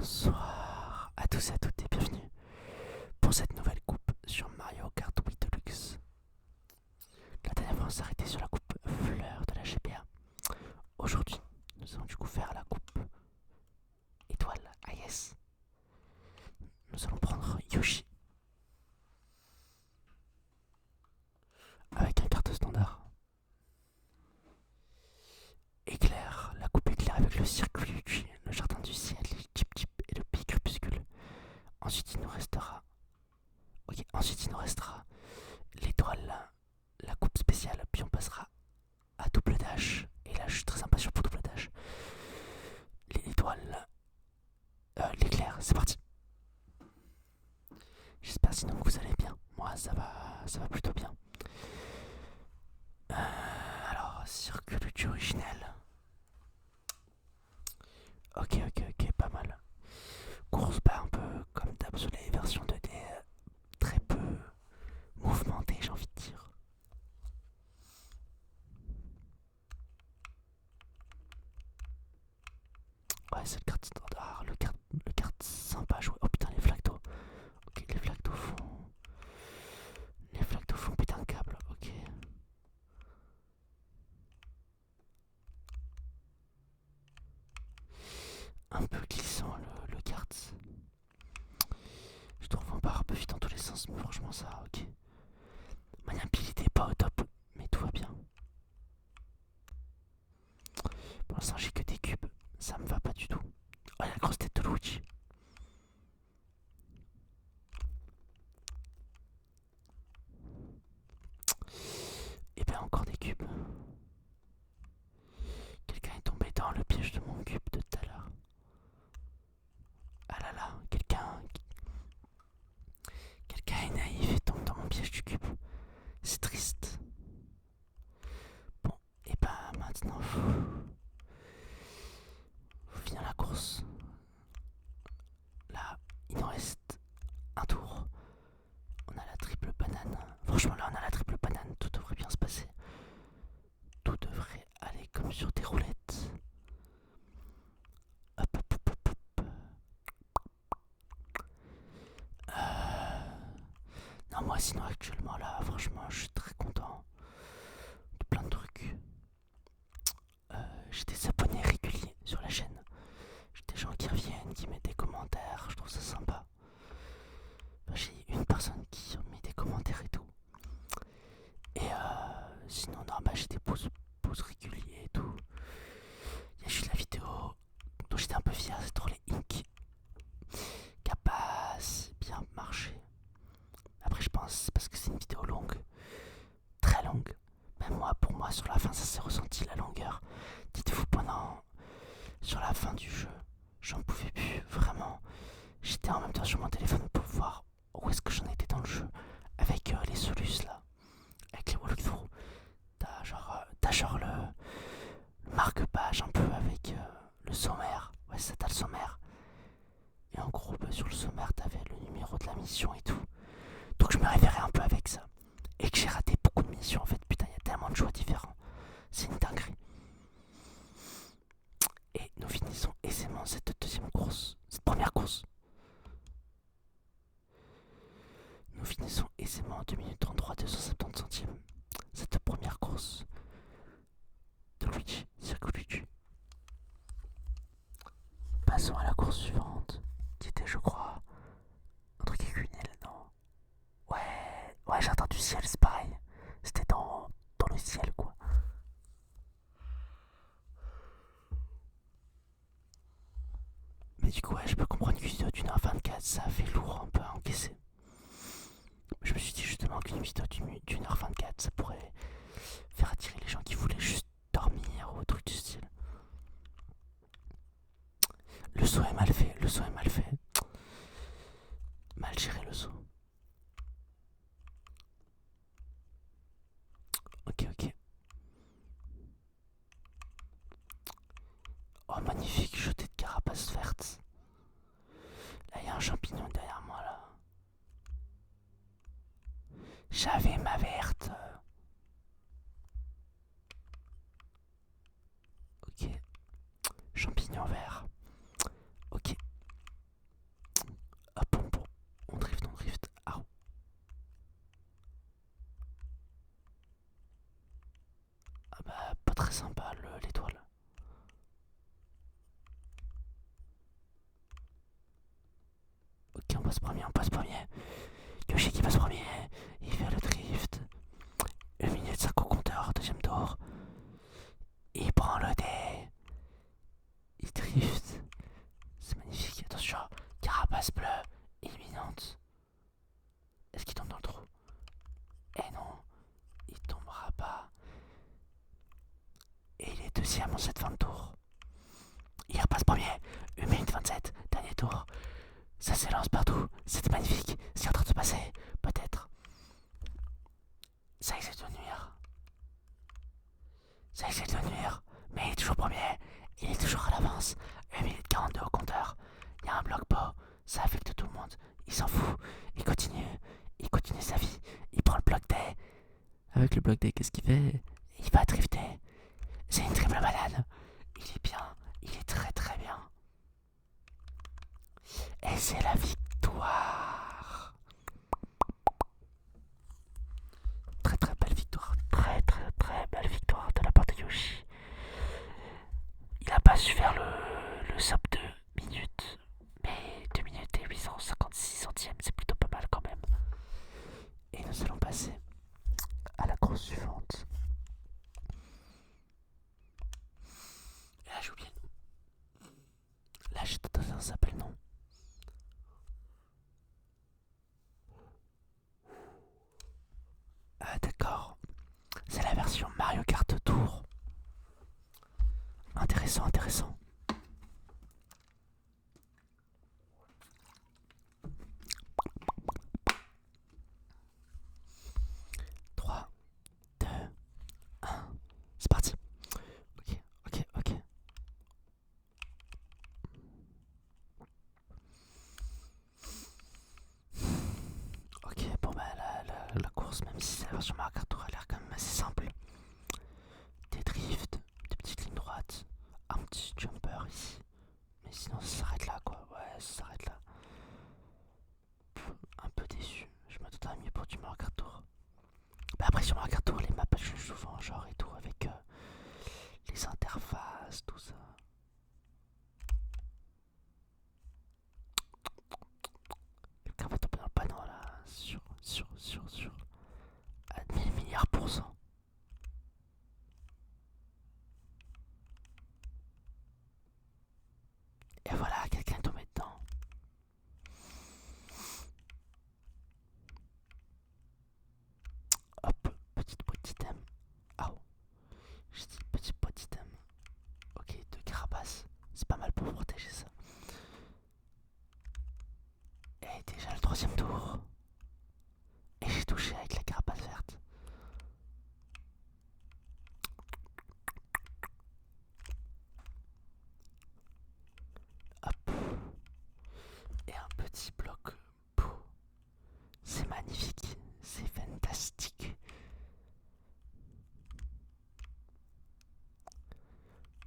Bonsoir à tous et à toutes et bienvenue pour cette nouvelle coupe sur Mario Kart 8 Deluxe. La dernière fois on s'est arrêté sur la coupe fleur de la GPA. Aujourd'hui nous allons du coup faire la coupe étoile AS. Nous allons prendre Yoshi avec un carte standard. Éclair, la coupe éclair avec le circuit Luigi, le jardin du ciel, les Chip Chip et le pays crépuscule. Ensuite il nous restera l'étoile, la coupe spéciale, puis on passera à double dash. Et là, je suis très impatient pour double dash. L'étoile, l'éclair, c'est parti. J'espère sinon que vous allez bien. Moi, ça va plutôt bien. Alors, circuit originel. Ok, pas mal. Course, bah, un peu comme d'hab sur les versions 2D, très peu mouvementée, j'ai envie de dire. Ouais, c'est le carte standard, le carte sympa à jouer. Oh putain, les flaques d'eau. Ok, les flaques d'eau font. Les flaques d'eau font péter un câble, ok. Un peu glissant le kart. Je trouve qu'on part un peu vite dans tous les sens, mais franchement, ça, ok. Maniabilité pas au top, mais tout va bien. Pour l'instant, j'ai que des cubes, ça me va pas du tout. Oh, la grosse tête de Luigi. Et bien, encore des cubes. Quelqu'un est tombé dans le piège de mon cube de tout à l'heure. Ah là là, quelqu'un est naïf et tombe dans mon piège du cube. C'est triste. Bon, et ben maintenant, faut finir la course. Là, il nous reste un tour. On a la triple banane. Franchement, là, on a la triple banane. Tout devrait bien se passer. Tout devrait aller comme sur des roulettes. Hop, hop, hop, hop, hop. Non, moi, sinon, actuellement, là, franchement, je suis très content de plein de trucs. J'ai des abonnés réguliers sur la chaîne. J'ai des gens qui reviennent, qui mettent des commentaires. Je trouve ça sympa. Enfin, j'ai une personne qui met des commentaires et tout. Et sinon, non, bah, j'ai des pauses réguliers et tout. Il y a juste la vidéo dont j'étais un peu fier, c'est trop les Inc. Qui a pas si bien marché. Après, je pense parce que c'est une vidéo longue, très longue. Même moi, pour moi, sur la fin, ça s'est ressenti la longueur. Dites-vous, sur la fin du jeu, j'en pouvais plus, vraiment. J'étais en même temps sur mon téléphone pour voir où est-ce que j'en étais dans le jeu. Avec les solus là, avec les walkthroughs. T'as genre le marque-page un peu avec le sommaire. Ouais, ça t'as le sommaire. Et en gros, bah, sur le sommaire, t'avais le numéro de la mission et tout. Donc je me référais un peu avec ça. Et que j'ai raté beaucoup de missions en fait. Putain, il y a tellement de choix différents. C'est une dinguerie. Et nous finissons aisément cette deuxième course. Cette première course. Nous finissons aisément en 2 minutes 33, 270 centimes. Cette première course de Luigi, Circuit Luigi. Passons à la course suivante, qui était, je crois, un truc écunel, non? Ouais, jardin du ciel, c'est pareil. C'était dans le ciel, quoi. Mais du coup, ouais, je peux comprendre qu'une vidéo d'une heure 24, ça fait lourd un peu à encaisser. Je me suis dit justement qu'une vidéo d'une heure 24, ça pourrait faire attirer les gens qui voulaient juste dormir ou truc du style. Le saut est mal fait, le saut est mal fait. Mal géré le saut. Ok. Oh, magnifique jeté de carapace verte. Là, il y a un champignon derrière moi, là. J'avais ma verte. Ok. Champignon vert. Ok. passe premier, on passe premier. Yoshi qui passe premier, il fait le drift. 1 minute 5 au compteur, deuxième tour. Il prend le dé. Il drift. C'est magnifique, attention. Carapace bleue, imminente. Est-ce qu'il tombe dans le trou? Eh non, il tombera pas. Et il est deuxième en cette fin de tour. Il repasse premier, 1 minute 27, dernier tour. Ça s'élance partout, c'est magnifique. Ce qui est en train de se passer, peut-être. Ça essaie de nuire. Ça essaie de nuire. Mais il est toujours premier. Il est toujours à l'avance. 1 minute 42 au compteur. Il y a un bloc bas. Ça affecte tout le monde. Il s'en fout. Il continue. Il continue sa vie. Il prend le bloc D. Avec le bloc D, qu'est-ce qu'il fait? Il va drifter. C'est une triple banane. Il est bien. Il est très très bien. Et c'est la victoire. Très très belle victoire. Très très très belle victoire de la part de Yoshi. Il a pas su faire le sub de minutes. Mais 2 minutes et 856 centièmes, c'est plutôt pas mal quand même. Et nous allons passer à la course suivante. Et là j'ai oublié le nom. Là j'ai tout ça s'appelle non. Ah d'accord. C'est la version Mario Kart Tour. Intéressant, intéressant. Trois, 2, 1. C'est parti. Ok, ok, ok. Ok, bon bah la course, même si c'est la version Mario Kart Tour, a l'air quand même assez simple. Des drifts, des petites lignes droites, un petit jumper ici. Mais sinon ça s'arrête là quoi, ouais ça s'arrête là. Un peu déçu, je m'attendais mieux pour du Mario Kart Tour. Bah après sur Mario Kart Tour les maps elles changent souvent genre et tout avec les interfaces, tout ça. Quelqu'un va tomber dans le panneau là, sur à 1000 milliards %. Et voilà, quelqu'un est tombé dedans. Hop, petite boîte d'item. Ah oh, j'ai dit petite boîte d'item. Ok, 2 carapaces. C'est pas mal pour protéger ça. Et déjà le 3ème tour. Et j'ai touché avec la carapace verte. Hop. Et un petit bloc beau. C'est magnifique. C'est fantastique.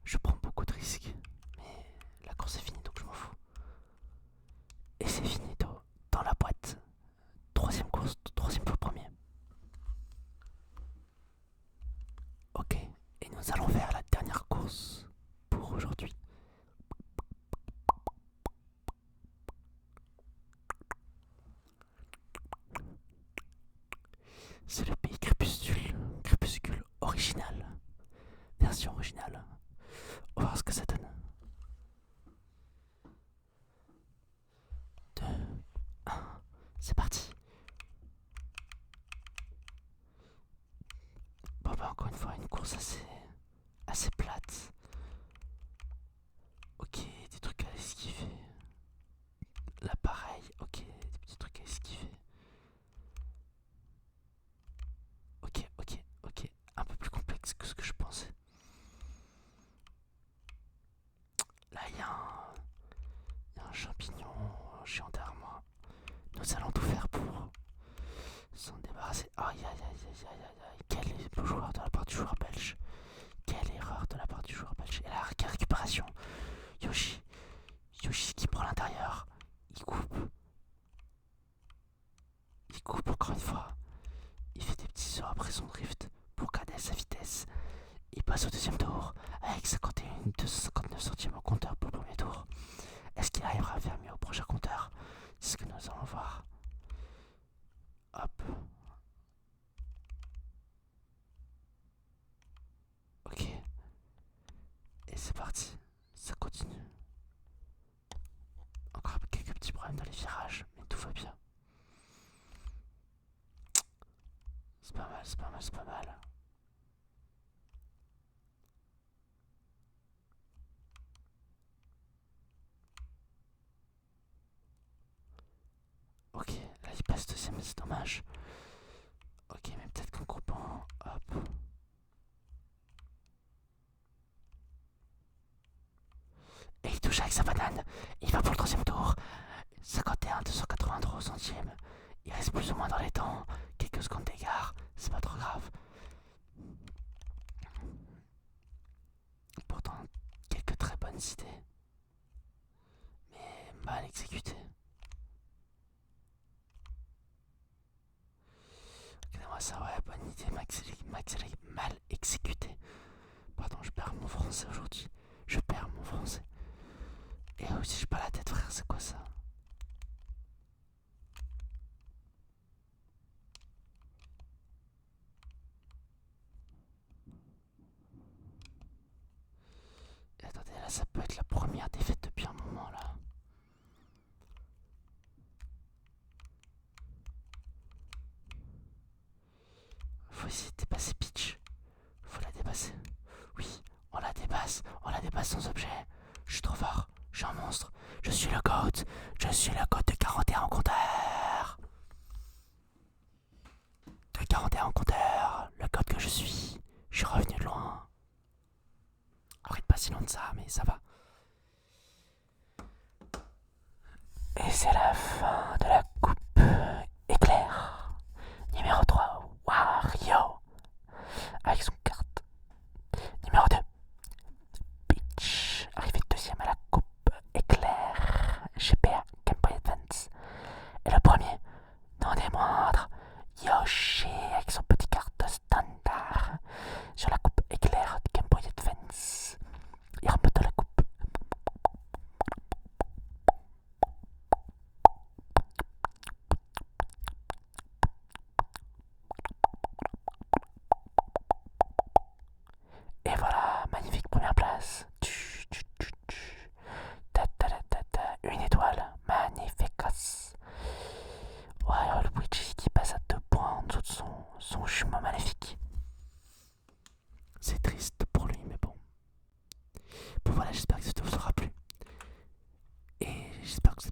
Je prends beaucoup de risques. Mais la course est finie donc je m'en fous. Et c'est finito. Dans la boîte. 3ème course, 3ème tour premier. Ok. Et nous allons faire la dernière course pour aujourd'hui. C'est le pays Crépuscule original. Version originale. On va voir ce que ça donne. 2, 1, c'est parti. Bon bah encore une fois une course assez plate. Ok, des trucs à esquiver. Là pareil, ok, des petits trucs à esquiver. Ok, un peu plus complexe que ce que je pensais. Là il y a un champignon géant derrière moi. Nous allons tout faire pour s'en débarrasser. Aïe. Quel est le joueur de la part du joueur belge. Quelle erreur de la part du joueur belge. Et la récupération. Yoshi qui prend l'intérieur. Il coupe encore une fois. Il fait des petits sauts après son drift pour garder sa vitesse. Il passe au 2ème tour avec 259 centièmes au compteur pour le premier tour. Est-ce qu'il arrivera à faire mieux au prochain compteur? C'est ce que nous allons c'est parti. Ça continue. Encore quelques petits problèmes dans les virages, mais tout va bien. C'est pas mal, c'est pas mal, c'est pas mal. Ok, là il passe deuxième, c'est dommage. Ok, mais peut-être qu'en coupant, hop. Et il touche avec sa banane. Il va pour le troisième tour. 51, 283 centièmes. Il reste plus ou moins dans les temps. Quelques secondes d'écart. C'est pas trop grave. Pourtant, quelques très bonnes idées. Mais mal exécutées. Regardez-moi ça, ouais, bonne idée, mal exécutée. Pardon, je perds mon français aujourd'hui. Je perds mon français. Et aussi, j'ai pas la tête, frère, c'est quoi ça? Et attendez, là, ça peut être la première défaite depuis un moment, là. Faut essayer de dépasser Peach. Faut la dépasser. Oui, on la dépasse sans objet. Je suis trop fort, je suis un monstre. Je suis le GOAT, je suis le GOAT de 41 en compteur. De 41 en compteur, le GOAT que je suis. Je suis revenu de loin. Arrête pas si loin de ça, mais ça va. Et c'est la fin de la coupe éclair. Numéro 3, Wario. Avec son carte. Numéro 2, Peach. Arrivé deuxième à la coupe éclair. GPA Game Boy Advance. Et le premier, non des moindres, Yoshi avec son petit carte standard sur la coupe éclair de Game Boy Advance. Il remonte la coupe. Et voilà, magnifique première place. Une étoile, magnificos. Ouais, le Luigi qui passe à 2 points en dessous de son jumeau maléfique. C'est triste pour lui, mais bon. Bon voilà, j'espère que ça vous aura plu. Et j'espère que